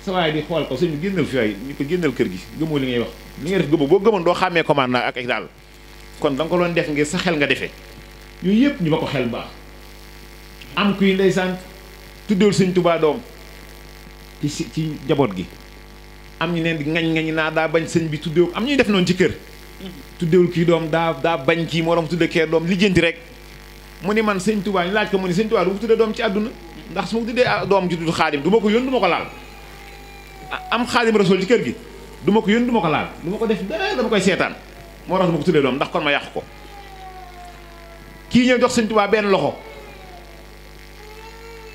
sa waay di xool ko sëñ bi génnal fi waay ñu ko génnal kër gi gëmoo li ngay wax li ngay def gëmoo boo gëmoon doo xàmmee commandant ak ay dàll kon da nga ko doon def ngir sa xel nga defee yooyu yëpp ñu ba ko xel baax am kuy ndeysaan tuddewul sëñ Tuubaa doom ci njaboot gi am ñu neen di ngañ naa daa bañ sëñ bi tuddewul am ñuy def noonu ci kër tuddewul kii doom daa bañ kii moroom tudde kee doom lijjanti rek mu ni man sëñ Tuubaa ñu laaj ko mu ni sëñ Tuubaa du ma tuddee doom ci àdduna ndax su ma tuddee doom ci tudd xaadim du ma ko yónn du ma ko laal am xaadim rasul ci kër gi du ma ko yónn du ma ko laal du ma ko def dara dama koy seetaan moo tax du ma ko tuddee doom ndax kon ma yàqu ko kii ñëw jox sëñ Tuubaa benn loxo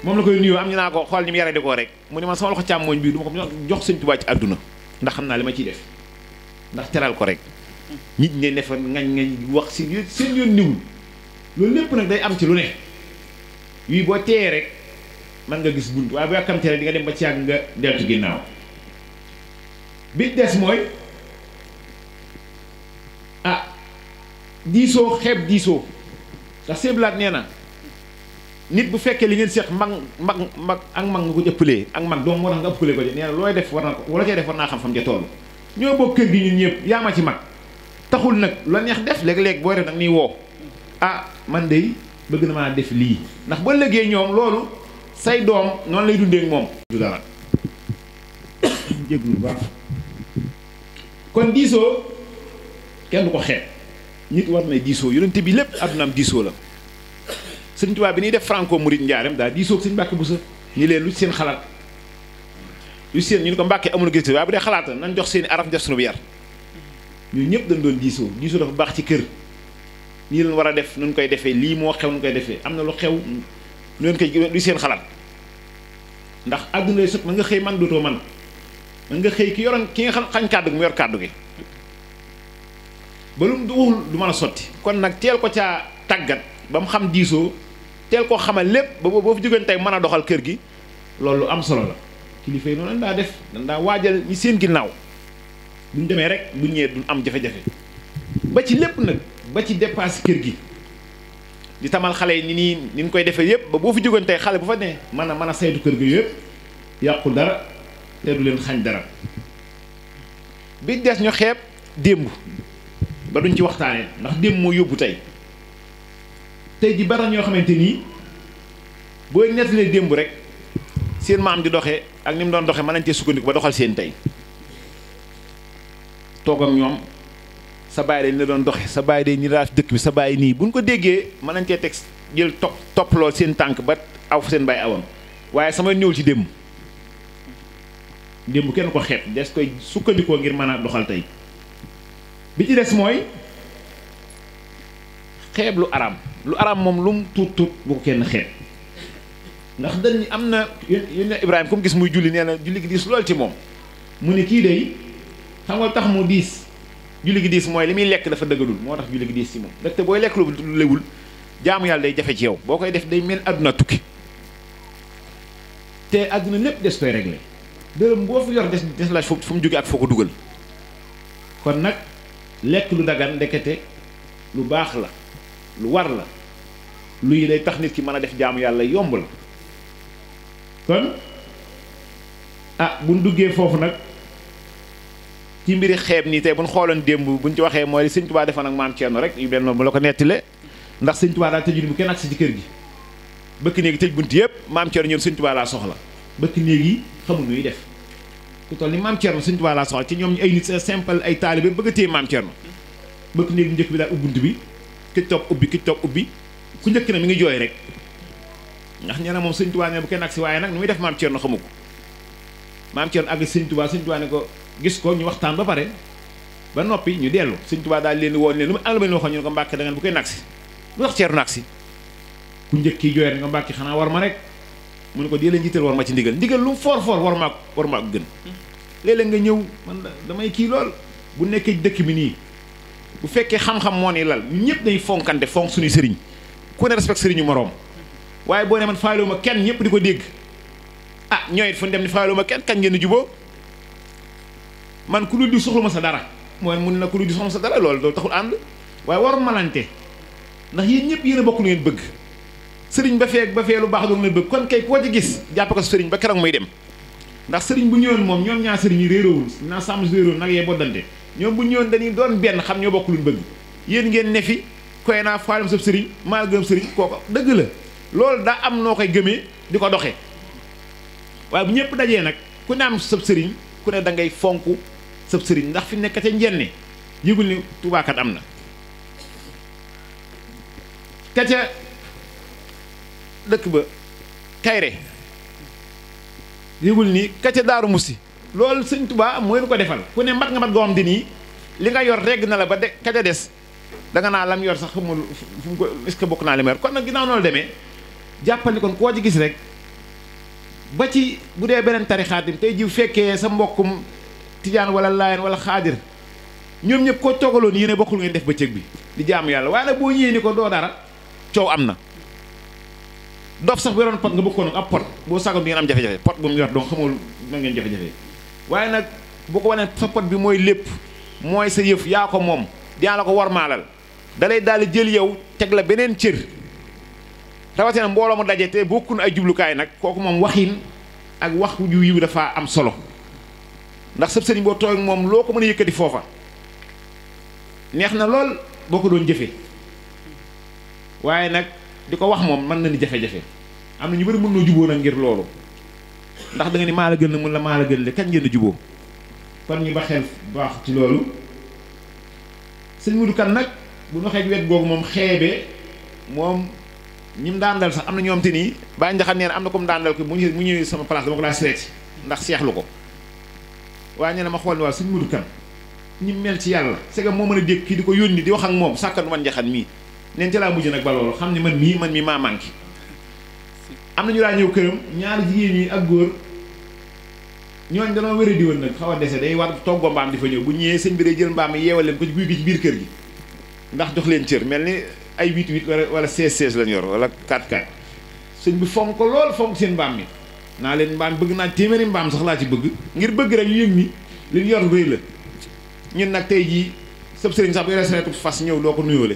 moom la koy nuyoo am ñu naa ko xool ñi mu yare di ko rek mu ne man sama loxo càmmooñ bii du ma ko jox sëñ Tuubaa ci àdduna ndax xam naa li ma ciy def ndax teral ko rek nit ñi ne fa ngañ wax si seen yoon niwul loolu lépp nag day am ci lu ne yuy boo teeyee rek mën nga gis bunt waaye bu yàkkamtee rek di nga dem ba ci yàgg nga deltu ginnaaw bi des mooy diisoo xeeb diisoo ndax seeblaat nee na nit bu fekkee li ngeen seex mag ak mag nga ko ëppalee ak mag doom moo tax nga ëppalee ko de nee na looy def war na ko wala cay def war naa xam fam ja toll ñoo bokk kër gi ñun ñëpp yaa ma ci mag taxul nag la neex def léeg-léeg booy def nag nii woo man de bëgg na maa def lii ndax ba léegi ñoom loolu say doom noonu lay dundee ak moom du dara jéglu baax kon diisoo kenn du ko xeeb nit war na diisoo yonent bi lépp addunaam diisoo la sëñ Tuubaa bi ñuy def franco murid njaareem daa diisoo ak sëñ Mbàkke Buso ñi leen lu seen xalaat lu seen ñu ne ko Mbàkke amul gis waaye bu dee xalaat nañ jox seen i araf def suñu yar ñun ñëpp dañ doon diisoo dafa baax ci kër nii leen war a def nun koy defee lii moo xew nu koy defee am na lu xew nu leen koy lu seen xalaat ndax àdduna lay sot man nga xëy man dootoo man nga xëy ki yoroon ki nga xam xañ kàddu gi mu yor kàddu gi ba lu mu waxul du mën a sotti kon nag teel ko caa tàggat ba mu xam diisoo teel koo xamal lépp ba boo fi jógeen tey mën a doxal kër gi loolu am solo la kilifa yi noonu dañ daa def dañ daa waajal ñi seen ginnaaw buñ demee rek buñ ñëwee duñ am jafe-jafe ba ci lépp nag ba ci dépasse kër gi di tamal xale yi ni ñu koy defee yëpp ba boo fi jógeen tey xale bu fa ne mën a saytu kër gi yëpp yàqul dara te du leen xañ dara bi des ñu xeeb démb ba duñ ci waxtaanee ndax démb moo yóbbu tey ji bari ñoo xamante nii booy nettalee démb rek seen maam di doxee ak ni mu doon doxee mën nañ cee sukkandiku ba doxal seen tey toog ak ñoom sa baay day ni la doon doxe sa baay day ni la dëkk bi sa baay nii buñ ko déggee mën nañ cee teg jël topp lool seen tànk ba aw seen baay awoon waaye sama ñëwul ci démb kenn ko xeeb des koy sukkandikoo ngir mën a doxal tey bi ci des mooy xeeb lu araam moom lu mu tuut bu ko kenn xeeb ndax dañ ni am na yéen Ibrahima comme gis muy julli nee na julli gi diis lool ci moom mu ne kii day xam nga tax mu diis julli gi diis mooy li muy lekk dafa dëggadul moo tax julli gi diis ci moom ndaxte booy lekk lu lewul jaamu yàlla day jafe ci yow boo koy def day mel àdduna tukki te àdduna lépp des koy réglé dërëm boo fi yor des la fu mu jóge ak foo ko dugal kon nag lekk lu dagan ndekete lu baax la lu war la luy day tax nit ki mën a def jaamu yàlla yomb la kon buñ duggee foofu nag ci mbiri xeeb nii tey buñ xooloon démb buñ ci waxee mooy li sëñ Tuubaa defoon ak maam Thierno rek yu benn noonu bu la ko nettile ndax sëñ Tuubaa daal tëju ni bu kenn agsi ci kër gi bëkk néegi tëj bunt yëpp maam Thierno ñoom sëñ Tuubaa laa soxla bëkk néeg yi xamul nuy def ku toll ni maam Thierno sëñ Tuubaa laa soxla ci ñoom ñu ay nit simple ay taalibe bëgg a téye maam Thierno bëkk néeg bu njëkk bi daal ubbunt bi këj toog ubbi ku njëkk na mi ngi jooy rek ndax ñee na moom sëñ Tuubaa ne bu kenn agsi waaye nag nu muy def maam Thierno xamu ko maam Thierno àgg sëñ Tuubaa ne ko gis ko ñu waxtaan ba pare ba noppi ñu dellu sëñ Tuubaa daal leen woon leen lu ma àll ba leen waxoon ñu ne ko Mbàkke da ngeen bu koy nagsi lu wax Thierno nagsi ku njëkk kii jooy nga Mbàkke xanaa war ma rek mu ne ko dee leen jiital war ma ci ndigal lu mu foor war maa ko gën léeg-léeg nga ñëw man damay kii lool bu nekkee dëkk bi nii bu fekkee xam-xam moo ni lal ñun ñëpp dañuy fonkante fonk suñuy sëriñ ku ne respect sëriñu moroom waaye boo ne man faaloo ma kenn ñëpp di ko dégg ñooy fu ñu dem ni faaloo ma kenn kañ ngeen di juboo man ku dul di soxla ma sa dara mooy mun na ku dul di soxla ma sa dara loolu taxul ànd waaye waru malante ndax yéen ñëpp yéen a bokk lu ngeen bëgg sëriñ ba fee lu baax doon leen bëgg kon kay koo ci gis jàpp ko sëriñ ba keroog muy dem ndax sëriñ bu ñëwoon moom ñoom ñaar sëriñ yi réeroowul naa sàmm si réeroowul nag yee boddante ñoom bu ñëwoon dañuy doon benn xam ñoo bokk luñ bëgg yéen ngeen ne fi koy naa faalum sab sëriñ maa gëm sëriñ kooko dëgg la loolu daa am noo koy gëmee di ko doxee waaye bu ñëpp dajee nag ku ne am sab sëriñ ku ne da ngay fonk sab sëriñ ndax fi nekk ca njenne yëgul ni tubaakat am na ka ca dëkk ba kayre yëgul ni ka ca daaru musi loolu sëñ Tuubaa mooy nu ko defal ku ne mat nga mat goo xam di nii li nga yor regg na la ba de ka ca des danga naa lam yor sax xamul fu mu ko est-ce que bokk naa li ma yor kon nag ginnaaw noonu demee jàppal ni kon koo ci gis rek ba ci bu dee beneen tarixaatim tey ji fekkee sa mbokkum tijaan wala laayeen wala xaadir ñoom ñëpp koo toogaloon yéene bokkul ngeen def bëccëg bi di jaamu yàlla waaye nag boo ñëwee ni ko doo dara coow am na dof sax bu yoroon pot nga bëggoon ab pot boo sagoon di ngeen am jafe-jafe pot bu mu yor donc xamul na ngeen jafe-jafe waaye nag boo ko wanee sa pot bi mooy lépp mooy sa yëf yaa ko moom dinaa la ko warmaalal dalay daal di jël yow teg la beneen cër rawatina mbooloo mu daje te bokkun ay jublukaay nag kooku moom waxin ak wax ju yiw dafa am solo ndax sëb sëriñ boo toog moom loo ko mën a yëkkati foofa neex na lool boo ko doon jëfee waaye nag di ko wax moom mën na ni jafe-jafe am na ñu bëri mën noo juboo nag ngir loolu ndax da nga ni maa la gën na mun la maa la gën le kañ ngeen a juboo kon ñu ba xel baax ci loolu sëñ Mudu Kan nag bu ñu waxee wet googu moom xeebe moom ñi mu daan dal sax am na ñoom te nii bàyyi njaxam nee na am na ko mu daan dal ko mu ñëwee sama place dama ko daa seeti ndax seexlu ko waaye nee na ma xool ne waaw sëñ Mudu Kan ñi mel ci yàlla c'est que moo mën a dégg kii di ko yónni di wax ak moom sàkkanu man njaxan mii neen ci laa mujj nag ba loolu xam ne man mii maa manqué am na ñu daa ñëw këram ñaari jigéen ñi ak góor ñooñ danoo wéra di woon nag xaw a dese day war toggoo mbaam di fa ñëw bu ñëwee sëñ bi day jël mbaam mi yeewal leen ko ci guy gi ci biir kër gi ndax jox leen cër mel ni ay 8-8 wala 16-16 lañ yor wala 4-4 sëñ bi fonk ko lool fonk seen mbaam mi naa leen mbaam bëgg naa téeméeri mbaam sax laa ci bëgg ngir bëgg rek ñu yëg ni li ñu yor rëy la ñun nag tey jii sëb sëriñ sax bu yore sareetu fas ñëw doo ko nuyoole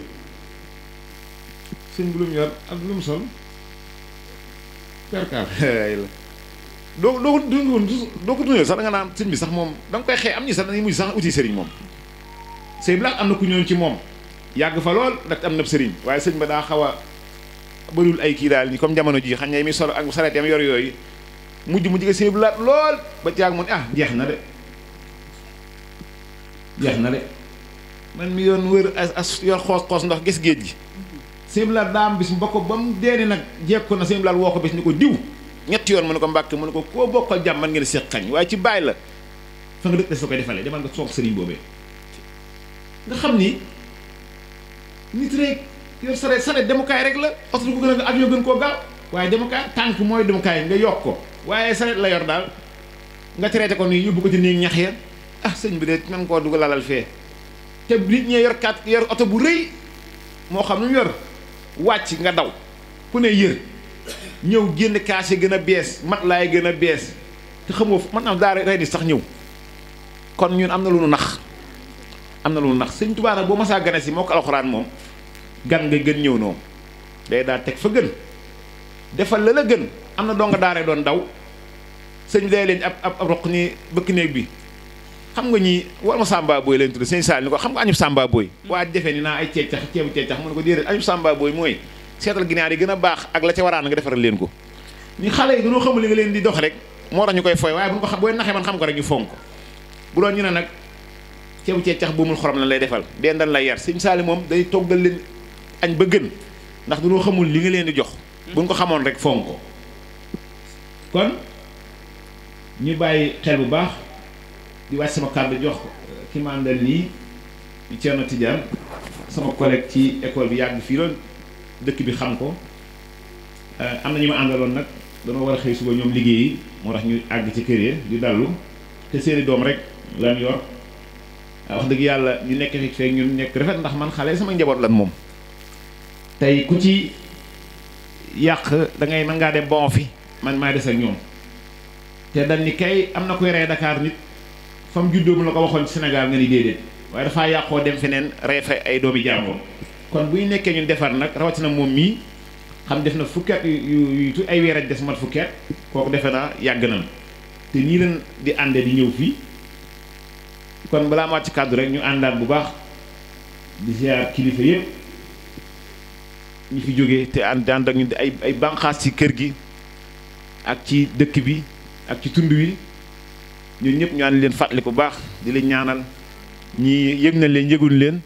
sëñ bi lu mu yor ak lu mu sol perkaal la doo ko nuyoole sax da nga naan sëñ bi sax moom da nga koy xee am ñi sax dañuy mujj sax uti sëriñ moom sëñ bi la am na ku ñëwoon ci moom yàgg fa lool ndax am na sëriñ waaye sëñ ba daa xaw a bëriwul ay kii daal ni comme jamono ji xam ne mi solo ak sareet yam yor yooyu mujj ga sëñ bi la lool ba caag mu ne jeex na de man mi yoon wër as yor xoos ndox gis géej gi sëñ bi la daam bis mbokk ba mu deeni nag jekko na sëñ bi la woo ko bis ni ko diw ñetti yoon mu ne ko mbàkke mu ne ko koo bokkal jàmm man ngeen seq xañ waaye ci bàyyi la fa nga dëkk des la koy defalee demal nga soog sëriñ boobee nga xam ni nit rek yor sareet demukaay rek la oto du ko gën a avion gën koo gaaw waaye demukaay tànk mooy demukaay nga yokk ko waaye sareet la yor daal nga traité ko nii yóbbu ko ci néeg ñax ya sëñ bi de man koo dugg lalal fee te nit ñee yor oto bu rëy moo xam lu mu yor wàcc nga daw ku ne yër ñëw génn kaas yi gën a bees mat laay gën a bees te xamoo man am daa rey di sax ñëw kon ñun am na lu nu nax sëñ Tuubaa nag boo masaa gane si moo ko alxuraan moom gan nga gën ñëw noonu day daa teg fa gën defal la gën am na doo nga daaree doon daw sëñ bi day leen ab roq ni bëkk néeg bi xam nga ñi war ma sàmba booy leen tudd sëñ Saal ni ko xam nga añub sàmba booy waa defee ni naa ay ceebu ceecax mu ne ko déedéet añub sàmba booy mooy seetal ginaar yi gën a baax ak la ca waraan nga defaral leen ko ni xale yi dañoo xamul li nga leen di dox rek moo tax ñu koy fooy waaye bu ñu ko xam booy naxee man xam ko rek ñu fonk bu doon ñu ne nag ceebu ceecax buumul xorom la lay defal dendal lay yar sëñ Saali moom day toggal leen añ ba gën ndax dañoo xamul li nga leen di jox bu ñu ko xamoon rek fonk ko kon ñu bàyyi xel bu baax di wàcc sama kàddu jox ki ma àndal nii di Thierno Tidiane sama collègue ci école bi yàgg fii loolu dëkk bi xam ko am na ñu ma àndaloon nag danoo war a xëy suba ñoom liggéeyi moo tax ñu àgg ci kër yi di dallu te seeni doom rek lan yor wax dëgg yàlla ñu nekk fi feek ñun nekk rafet ndax man xale sama njaboot lan moom tey ku ci yàq da ngay mën ngaa dem bon fi man maa des ak ñoom te dañ ni kay am na koy rey Dakar nit fam juddoo mu la ko waxoon ci Sénégal nga ni déedéet waaye dafaa yàqoo dem feneen rey fa ay doomi jàmbur kon bu ñu nekkee ñun defar nag rawatina moom mii xam def na fukki at yu ay weer ak des mat fukki at kooku defe naa yàgg na te nii leen di ànde di ñëw fii kon balaa ma ci kàddu rek ñu àndaat bu baax di ziar kilifa yëpp ñu fi jógee te ànd ak ñu ay bànqaas ci kër gi ak ci dëkk bi ak ci tund wi ñun ñëpp ñu ànd leen fàttali bu baax di leen ñaanal ñii yëg nañ leen yëgul leen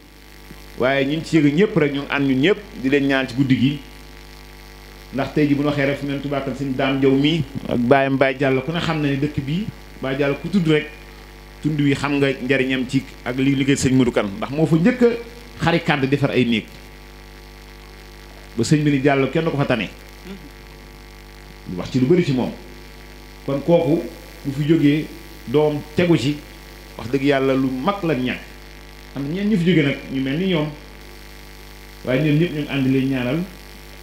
waaye ñun ci yëg ñëpp rek ñu ànd ñun ñëpp di leen ñaan ci guddi gi ndax tey ji bu ñu waxee rek fi mel tubaakal sëñ Daam Jaw mii ak baayam Baay Jàll ku ne xam na ni dëkk bii Baay Jàll ku tudd rek tund wi xam nga njariñam ci ak li liggéey sëñ Mudu Kan ndax moo fa njëkk a xari kàdd defar ay néeg ba sëñ bi ni Jàll kenn ko fa tane wax ci lu bari ci moom kon kooku bu fi jógee doom tegu ci wax dëgg yàlla lu mag la ñàkk am na ñeen ñu fi jógee nag ñu mel ni ñoom waaye ñoom ñëpp ñu ngi ànd leen ñaanal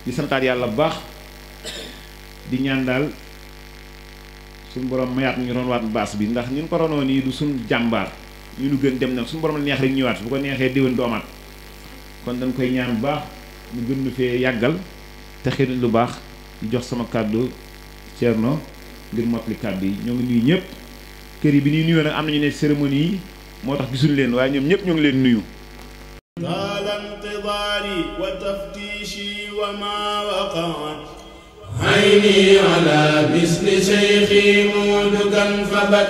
di santaat yàlla bu baax di ñaan daal suñu borom mayaat ñu doon waat baas bi ndax ñun ko ronoo nii du suñ jàmbaar ñu nu gën dem na suñu borom la neex rek ñëwaat bu ko neexee déwén doomaat kon dañ koy ñaan bu baax mu gën nu fee yàggal te xëy lu baax di jox sama kàddu Thierno ngir mottali kàddu yi ñoo ngi nuyu ñëpp kër yi bi ñuy nuyoo nag am nañu ne cérémonie yi moo tax gisuñu leen waaye ñoom ñëpp ñoo ngi leen nuyu طال انتظاري وتفتيشي وما وقعت عيني على مثل شيخي مودكا فبكى